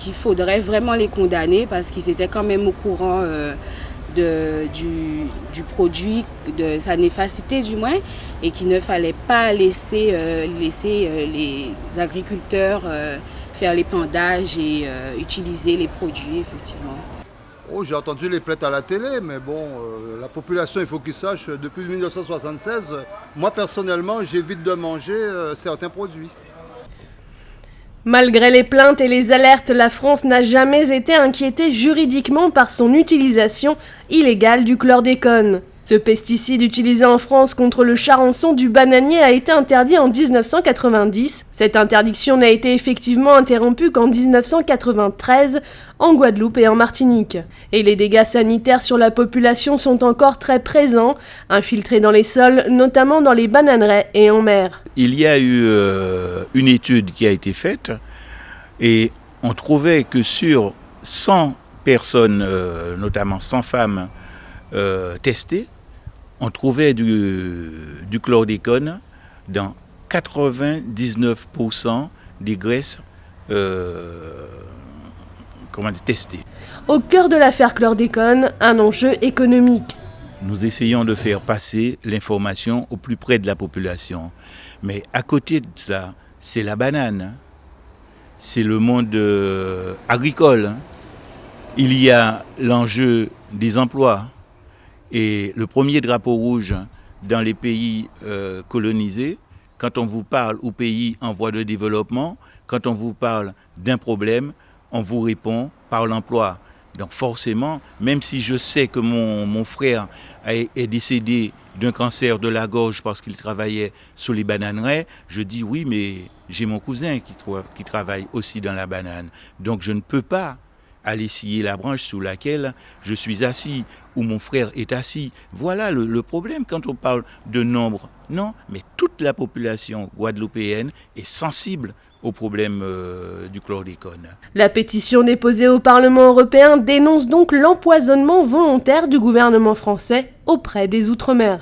qu'il faudrait vraiment les condamner parce qu'ils étaient quand même au courant du produit, de sa néfacité du moins, et qu'il ne fallait pas laisser les agriculteurs faire l'épandage et utiliser les produits effectivement. Oh, j'ai entendu les plaintes à la télé, mais bon, la population, il faut qu'ils sachent, depuis 1976, moi personnellement, j'évite de manger certains produits. Malgré les plaintes et les alertes, la France n'a jamais été inquiétée juridiquement par son utilisation illégale du chlordécone. Ce pesticide utilisé en France contre le charançon du bananier a été interdit en 1990. Cette interdiction n'a été effectivement interrompue qu'en 1993 en Guadeloupe et en Martinique. Et les dégâts sanitaires sur la population sont encore très présents, infiltrés dans les sols, notamment dans les bananeraies et en mer. Il y a eu une étude qui a été faite et on trouvait que sur 100 personnes, notamment 100 femmes testées, on trouvait du chlordécone dans 99% des graisses testées. Au cœur de l'affaire chlordécone, un enjeu économique. Nous essayons de faire passer l'information au plus près de la population. Mais à côté de cela, c'est la banane, c'est le monde agricole. Il y a l'enjeu des emplois. Et le premier drapeau rouge dans les pays colonisés, quand on vous parle aux pays en voie de développement, quand on vous parle d'un problème, on vous répond par l'emploi. Donc forcément, même si je sais que mon frère est décédé d'un cancer de la gorge parce qu'il travaillait sur les bananeraies, je dis oui, mais j'ai mon cousin qui travaille aussi dans la banane. Donc je ne peux pas aller scier la branche sous laquelle je suis assis, ou mon frère est assis. Voilà le problème quand on parle de nombre. Non, mais toute la population guadeloupéenne est sensible au problème du chlordécone. La pétition déposée au Parlement européen dénonce donc l'empoisonnement volontaire du gouvernement français auprès des Outre-mer.